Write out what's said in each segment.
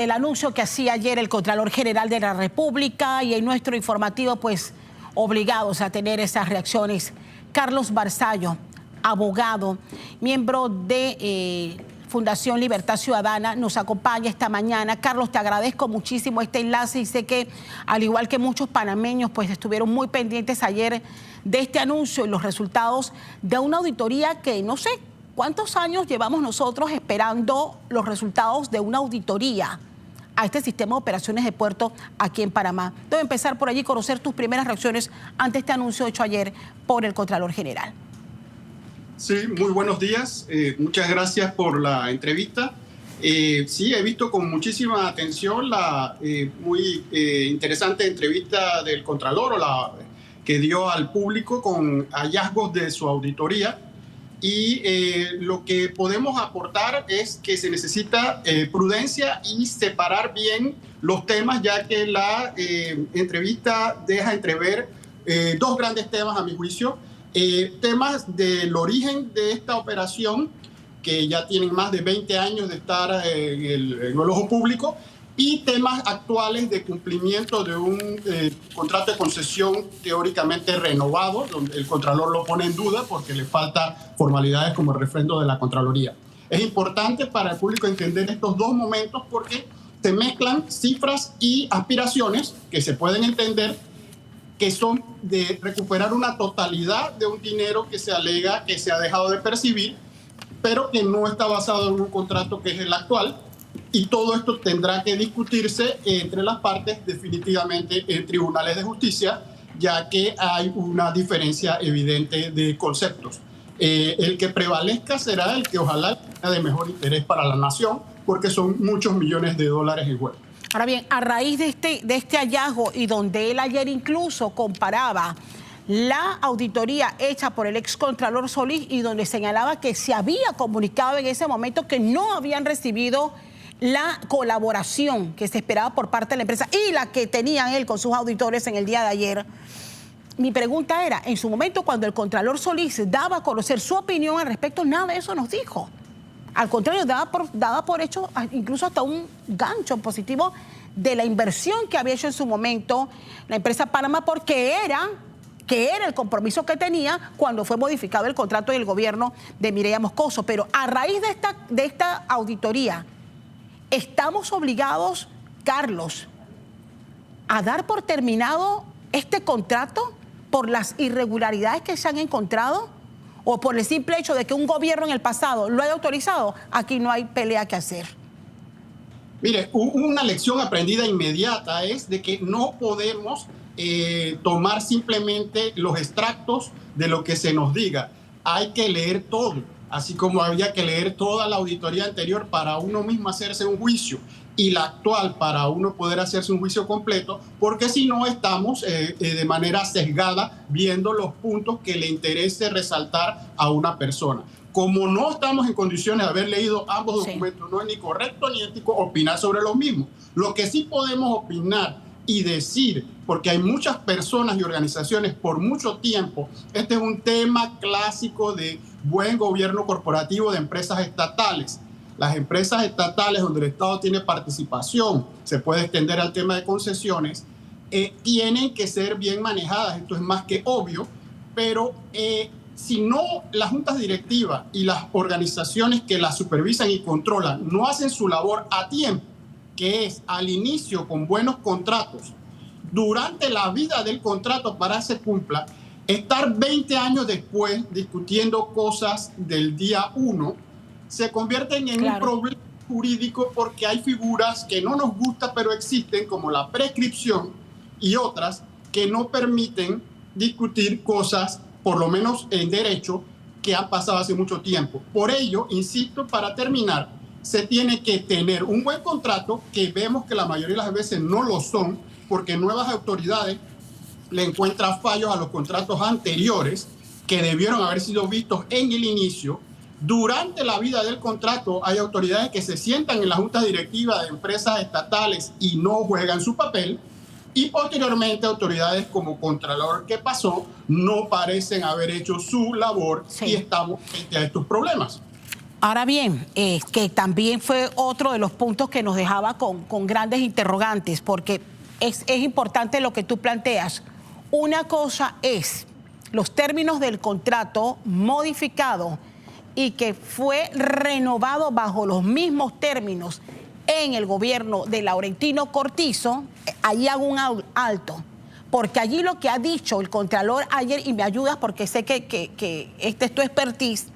El anuncio que hacía ayer el Contralor General de la República y en nuestro informativo, pues obligados a tener esas reacciones. Carlos Barzallo, abogado, miembro de Fundación Libertad Ciudadana, nos acompaña esta mañana. Carlos, te agradezco muchísimo este enlace y sé que, al igual que muchos panameños, pues estuvieron muy pendientes ayer de este anuncio y los resultados de una auditoría que no sé cuántos años llevamos nosotros esperando los resultados de una auditoría a este sistema de operaciones de puerto aquí en Panamá. Debo empezar por allí, conocer tus primeras reacciones ante este anuncio hecho ayer por el Contralor General. Sí, muy buenos días. Muchas gracias por la entrevista. Sí, he visto con muchísima atención la muy interesante entrevista del Contralor, que dio al público con hallazgos de su auditoría. Y lo que podemos aportar es que se necesita prudencia y separar bien los temas, ya que la entrevista deja entrever dos grandes temas, a mi juicio. Temas del origen de esta operación, que ya tienen más de 20 años de estar en el ojo público, y temas actuales de cumplimiento de un contrato de concesión teóricamente renovado, donde el Contralor lo pone en duda porque le falta formalidades como el refrendo de la Contraloría. Es importante para el público entender estos dos momentos porque se mezclan cifras y aspiraciones que se pueden entender, que son de recuperar una totalidad de un dinero que se alega que se ha dejado de percibir, pero que no está basado en un contrato que es el actual. Y todo esto tendrá que discutirse entre las partes definitivamente en tribunales de justicia, ya que hay una diferencia evidente de conceptos. El que prevalezca será el que ojalá sea de mejor interés para la nación, porque son muchos millones de dólares en juego. Ahora bien, a raíz de este hallazgo, y donde él ayer incluso comparaba la auditoría hecha por el excontralor Solís y donde señalaba que se había comunicado en ese momento que no habían recibido la colaboración que se esperaba por parte de la empresa y la que tenía él con sus auditores en el día de ayer. Mi pregunta era, en su momento cuando el Contralor Solís daba a conocer su opinión al respecto, nada de eso nos dijo. Al contrario, daba por hecho incluso hasta un gancho positivo de la inversión que había hecho en su momento la empresa Panamá, porque era el compromiso que tenía cuando fue modificado el contrato del gobierno de Mireya Moscoso. Pero a raíz de esta auditoría, ¿estamos obligados, Carlos, a dar por terminado este contrato por las irregularidades que se han encontrado? ¿O por el simple hecho de que un gobierno en el pasado lo haya autorizado? Aquí no hay pelea que hacer. Mire, una lección aprendida inmediata es de que no podemos tomar simplemente los extractos de lo que se nos diga. Hay que leer todo, así como había que leer toda la auditoría anterior para uno mismo hacerse un juicio y la actual para uno poder hacerse un juicio completo, porque si no estamos de manera sesgada viendo los puntos que le interese resaltar a una persona. Como no estamos en condiciones de haber leído ambos documentos, no es ni correcto ni ético opinar sobre los mismos. Lo que sí podemos opinar y decir, porque hay muchas personas y organizaciones por mucho tiempo, este es un tema clásico de buen gobierno corporativo de empresas estatales. Las empresas estatales donde el Estado tiene participación, se puede extender al tema de concesiones, tienen que ser bien manejadas. Esto es más que obvio, pero si no las juntas directivas y las organizaciones que las supervisan y controlan no hacen su labor a tiempo, que es al inicio con buenos contratos, durante la vida del contrato para que se cumpla, estar 20 años después discutiendo cosas del día 1, se convierten en un problema jurídico porque hay figuras que no nos gustan pero existen, como la prescripción y otras que no permiten discutir cosas, por lo menos en derecho, que han pasado hace mucho tiempo. Por ello, insisto, para terminar, se tiene que tener un buen contrato, que vemos que la mayoría de las veces no lo son, porque nuevas autoridades le encuentran fallos a los contratos anteriores que debieron haber sido vistos en el inicio. Durante la vida del contrato hay autoridades que se sientan en la junta directiva de empresas estatales y no juegan su papel, y posteriormente autoridades como Contralor, que pasó, no parecen haber hecho su labor y estamos frente a estos problemas. Ahora bien, que también fue otro de los puntos que nos dejaba con grandes interrogantes, porque es importante lo que tú planteas. Una cosa es los términos del contrato modificado y que fue renovado bajo los mismos términos en el gobierno de Laurentino Cortizo. Allí hago un alto, porque allí lo que ha dicho el Contralor ayer, y me ayudas porque sé que este es tu expertise,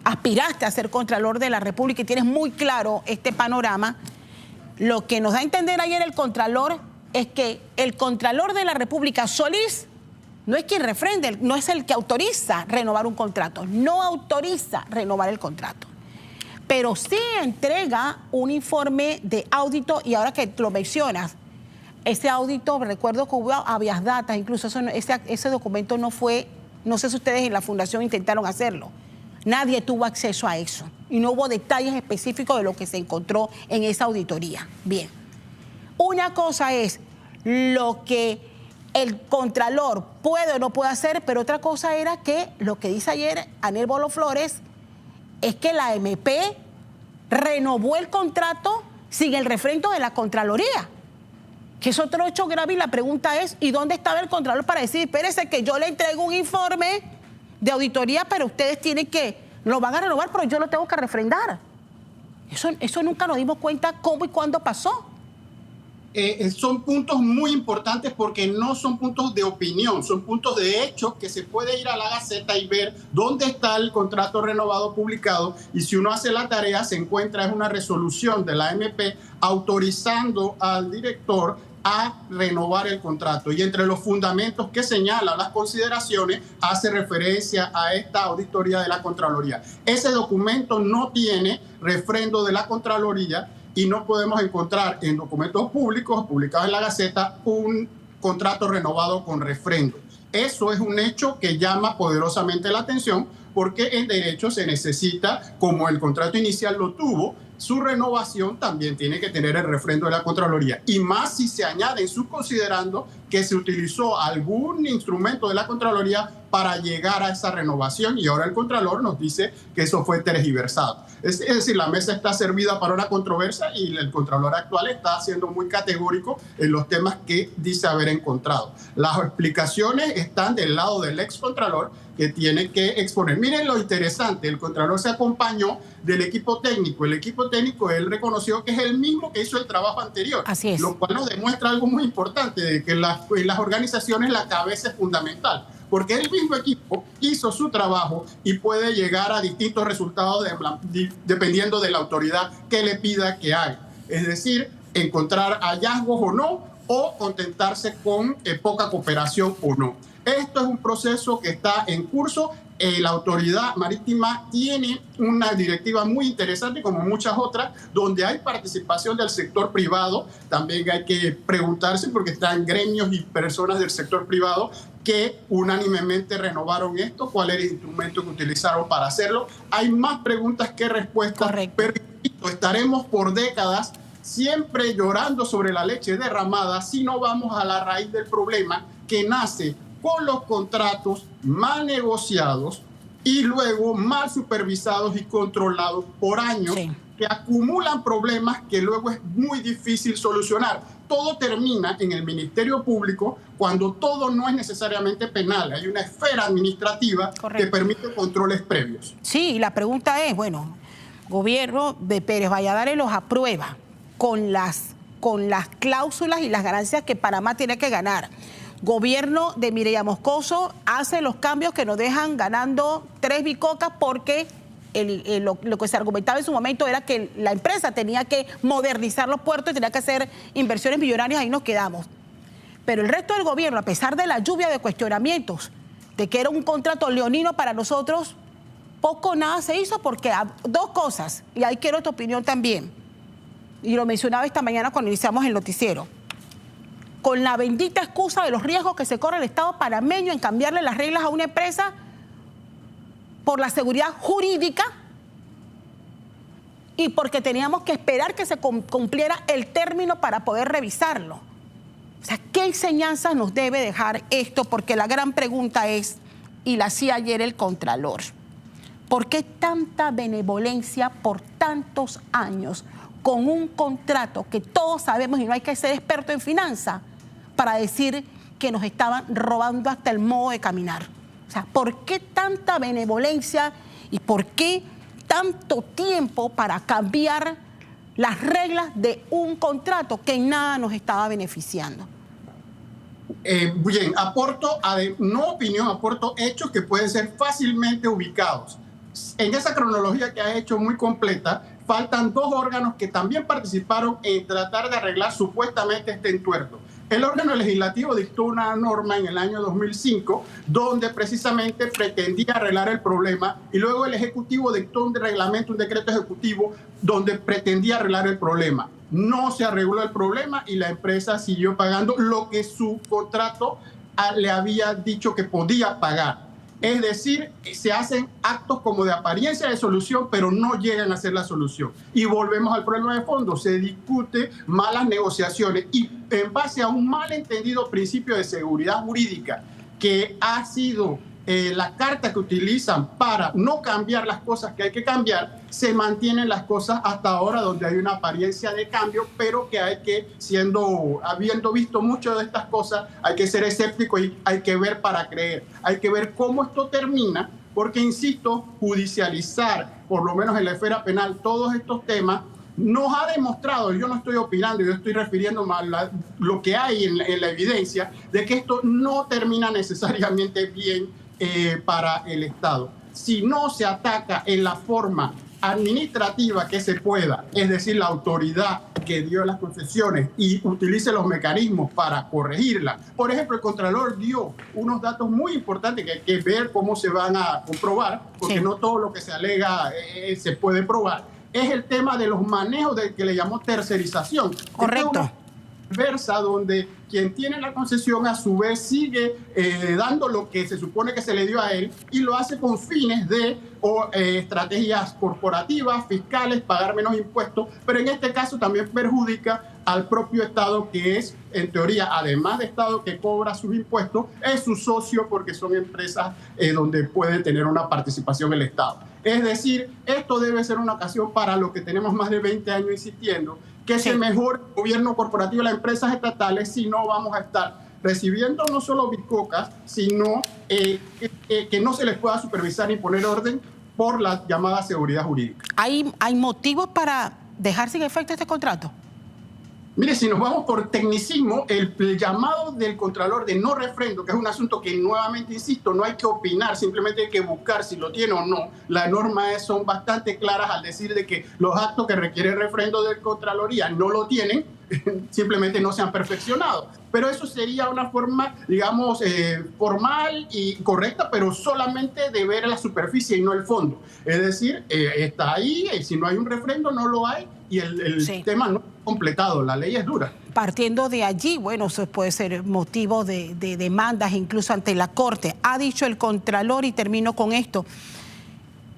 aspiraste a ser Contralor de la República y tienes muy claro este panorama. Lo que nos da a entender ayer el Contralor es que el Contralor de la República, Solís, no es quien refrende, no es el que autoriza renovar un contrato, no autoriza renovar el contrato, pero sí entrega un informe de audito. Y ahora que lo mencionas, ese audito, recuerdo que hubo habeas data, incluso ese documento no fue, no sé si ustedes en la Fundación intentaron hacerlo. Nadie tuvo acceso a eso y no hubo detalles específicos de lo que se encontró en esa auditoría. Bien, una cosa es lo que el Contralor puede o no puede hacer, pero otra cosa era que lo que dice ayer Anel Bolo Flores es que la MP renovó el contrato sin el refrendo de la Contraloría, que es otro hecho grave. Y la pregunta es, ¿y dónde estaba el Contralor para decir, espérese que yo le entrego un informe de auditoría, pero ustedes tienen que, lo van a renovar, pero yo lo tengo que refrendar? Eso nunca nos dimos cuenta cómo y cuándo pasó. Son puntos muy importantes porque no son puntos de opinión, son puntos de hecho que se puede ir a la Gaceta y ver dónde está el contrato renovado publicado, y si uno hace la tarea se encuentra en una resolución de la MP autorizando al director a renovar el contrato, y entre los fundamentos que señala las consideraciones hace referencia a esta auditoría de la Contraloría. Ese documento no tiene refrendo de la Contraloría y no podemos encontrar en documentos públicos publicados en la Gaceta un contrato renovado con refrendo. Eso es un hecho que llama poderosamente la atención, porque en derecho se necesita, como el contrato inicial lo tuvo, su renovación también tiene que tener el refrendo de la Contraloría. Y más si se añade subconsiderando que se utilizó algún instrumento de la Contraloría para llegar a esa renovación, y ahora el Contralor nos dice que eso fue tergiversado. Es decir, la mesa está servida para una controversia y el Contralor actual está siendo muy categórico en los temas que dice haber encontrado. Las explicaciones están del lado del ex Contralor, que tiene que exponer. Miren lo interesante, el Contralor se acompañó del equipo técnico. El equipo técnico, él reconoció que es el mismo que hizo el trabajo anterior. Así es. Lo cual nos demuestra algo muy importante, de que en las organizaciones la cabeza es fundamental, porque el mismo equipo hizo su trabajo y puede llegar a distintos resultados dependiendo de la autoridad que le pida que haga. Es decir, encontrar hallazgos o no, o contentarse con poca cooperación o no. Esto es un proceso que está en curso. La autoridad marítima tiene una directiva muy interesante, como muchas otras, donde hay participación del sector privado. También hay que preguntarse, porque están gremios y personas del sector privado que unánimemente renovaron esto, cuál era el instrumento que utilizaron para hacerlo. Hay más preguntas que respuestas. Correcto. Pero estaremos por décadas siempre llorando sobre la leche derramada si no vamos a la raíz del problema, que nace con los contratos mal negociados y luego mal supervisados y controlados por años, sí, que acumulan problemas que luego es muy difícil solucionar. Todo termina en el Ministerio Público cuando todo no es necesariamente penal. Hay una esfera administrativa, correcto, que permite controles previos. Sí, y la pregunta es, bueno, gobierno de Pérez Valladares los aprueba con las cláusulas y las ganancias que Panamá tiene que ganar. Gobierno de Mireya Moscoso hace los cambios que nos dejan ganando 3 bicocas, porque lo que se argumentaba en su momento era que la empresa tenía que modernizar los puertos y tenía que hacer inversiones millonarias. Ahí nos quedamos. Pero el resto del gobierno, a pesar de la lluvia de cuestionamientos de que era un contrato leonino para nosotros, poco o nada se hizo, porque dos cosas, y ahí quiero tu opinión también, y lo mencionaba esta mañana cuando iniciamos el noticiero, con la bendita excusa de los riesgos que se corre el Estado panameño en cambiarle las reglas a una empresa por la seguridad jurídica y porque teníamos que esperar que se cumpliera el término para poder revisarlo. O sea, ¿qué enseñanza nos debe dejar esto? Porque la gran pregunta es, y la hacía ayer el Contralor, ¿Por qué tanta benevolencia por tantos años con un contrato que todos sabemos, y no hay que ser experto en finanzas, para decir que nos estaban robando hasta el modo de caminar? O sea, ¿por qué tanta benevolencia y por qué tanto tiempo para cambiar las reglas de un contrato que en nada nos estaba beneficiando? Bien, aporto, no opinión, aporto hechos que pueden ser fácilmente ubicados. En esa cronología que ha hecho muy completa, faltan dos órganos que también participaron en tratar de arreglar supuestamente este entuerto. El órgano legislativo dictó una norma en el año 2005 donde precisamente pretendía arreglar el problema, y luego el Ejecutivo dictó un reglamento, un decreto ejecutivo donde pretendía arreglar el problema. No se arregló el problema y la empresa siguió pagando lo que su contrato le había dicho que podía pagar. Es decir, se hacen actos como de apariencia de solución, pero no llegan a ser la solución. Y volvemos al problema de fondo. Se discute malas negociaciones y en base a un malentendido principio de seguridad jurídica que ha sido la carta que utilizan para no cambiar las cosas que hay que cambiar, se mantienen las cosas hasta ahora donde hay una apariencia de cambio, pero que hay que, habiendo visto mucho de estas cosas, hay que ser escéptico y hay que ver para creer. Hay que ver cómo esto termina, porque, insisto, judicializar, por lo menos en la esfera penal, todos estos temas, nos ha demostrado, yo no estoy opinando, yo estoy refiriendo a lo que hay en la evidencia, de que esto no termina necesariamente bien para el Estado. Si no se ataca en la forma administrativa que se pueda, es decir, la autoridad que dio las concesiones y utilice los mecanismos para corregirla. Por ejemplo, el Contralor dio unos datos muy importantes que hay que ver cómo se van a comprobar, porque no todo lo que se alega se puede probar. Es el tema de los manejos del que le llamó tercerización. Correcto. Versa donde quien tiene la concesión a su vez sigue dando lo que se supone que se le dio a él y lo hace con fines de estrategias corporativas, fiscales, pagar menos impuestos, pero en este caso también perjudica al propio Estado, que es, en teoría, además de Estado que cobra sus impuestos, es su socio porque son empresas donde puede tener una participación el Estado. Es decir, esto debe ser una ocasión para lo que tenemos más de 20 años insistiendo, que se mejore el gobierno corporativo de las empresas estatales, si no vamos a estar recibiendo no solo bicocas, sino que no se les pueda supervisar ni poner orden por la llamada seguridad jurídica. ¿Hay motivos para dejar sin efecto este contrato? Mire, si nos vamos por tecnicismo, el llamado del Contralor de no refrendo, que es un asunto que nuevamente, insisto, no hay que opinar, simplemente hay que buscar si lo tiene o no. Las normas son bastante claras al decir de que los actos que requieren refrendo de Contraloría no lo tienen, simplemente no se han perfeccionado. Pero eso sería una forma, digamos, formal y correcta, pero solamente de ver la superficie y no el fondo. Es decir, está ahí, y si no hay un refrendo, no lo hay, y el tema no es completado, la ley es dura. Partiendo de allí, bueno, eso puede ser motivo de demandas incluso ante la Corte. Ha dicho el Contralor, y termino con esto,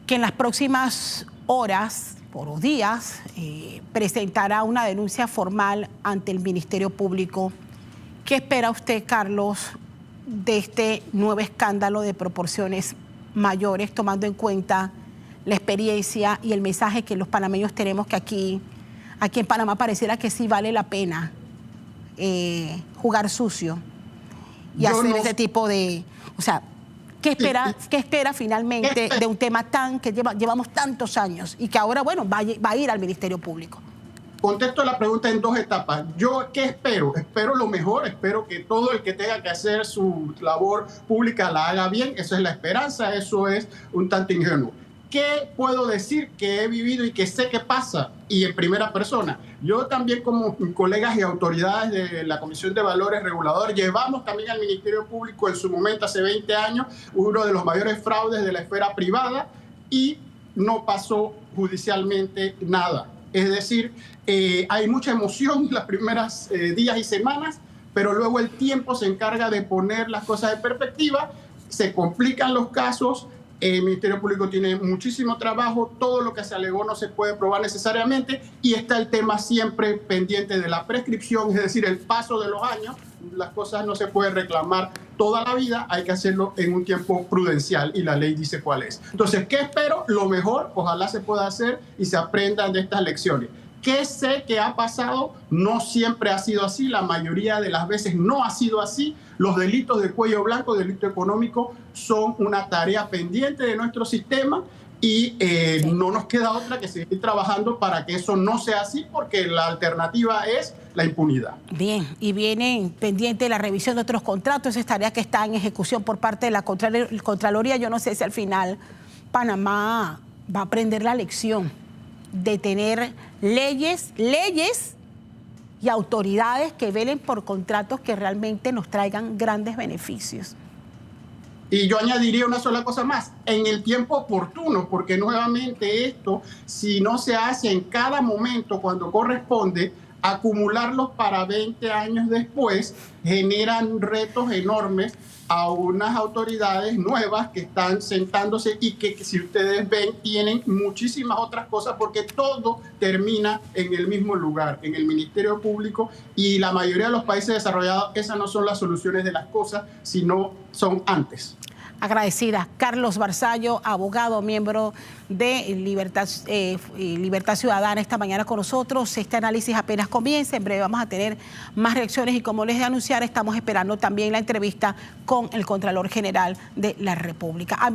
que en las próximas horas o días presentará una denuncia formal ante el Ministerio Público. ¿Qué espera usted, Carlos, de este nuevo escándalo de proporciones mayores, tomando en cuenta la experiencia y el mensaje que los panameños tenemos, que aquí en Panamá pareciera que sí vale la pena jugar sucio y hacer ese tipo de... O sea, ¿qué espera finalmente de un tema que llevamos tantos años y que ahora, bueno, va a ir al Ministerio Público? Contesto la pregunta en dos etapas. ¿Yo qué espero? Espero lo mejor, espero que todo el que tenga que hacer su labor pública la haga bien, eso es la esperanza, eso es un tanto ingenuo. ¿Qué puedo decir que he vivido y que sé que pasa? Y en primera persona. Yo también, como colegas y autoridades de la Comisión de Valores Reguladores, llevamos también al Ministerio Público en su momento, hace 20 años, uno de los mayores fraudes de la esfera privada, y no pasó judicialmente nada. Es decir, hay mucha emoción las primeras días y semanas, pero luego el tiempo se encarga de poner las cosas en perspectiva, se complican los casos. El Ministerio Público tiene muchísimo trabajo, todo lo que se alegó no se puede probar necesariamente, y está el tema siempre pendiente de la prescripción, es decir, el paso de los años, las cosas no se pueden reclamar toda la vida, hay que hacerlo en un tiempo prudencial y la ley dice cuál es. Entonces, ¿qué espero? Lo mejor, ojalá se pueda hacer y se aprendan de estas lecciones. ¿Qué sé que ha pasado? No siempre ha sido así, la mayoría de las veces no ha sido así. Los delitos de cuello blanco, delito económico, son una tarea pendiente de nuestro sistema y no nos queda otra que seguir trabajando para que eso no sea así, porque la alternativa es la impunidad. Bien, y viene pendiente la revisión de otros contratos, esa tarea que está en ejecución por parte de la Contraloría. Yo no sé si al final Panamá va a aprender la lección de tener leyes y autoridades que velen por contratos que realmente nos traigan grandes beneficios. Y yo añadiría una sola cosa más, en el tiempo oportuno, porque nuevamente esto, si no se hace en cada momento cuando corresponde, acumularlos para 20 años después generan retos enormes a unas autoridades nuevas que están sentándose y que, si ustedes ven, tienen muchísimas otras cosas, porque todo termina en el mismo lugar, en el Ministerio Público, y la mayoría de los países desarrollados, esas no son las soluciones de las cosas, sino son antes. Agradecida. Carlos Barzallo, abogado, miembro de Libertad Ciudadana, esta mañana con nosotros. Este análisis apenas comienza, en breve vamos a tener más reacciones y, como les de anunciar, estamos esperando también la entrevista con el Contralor General de la República.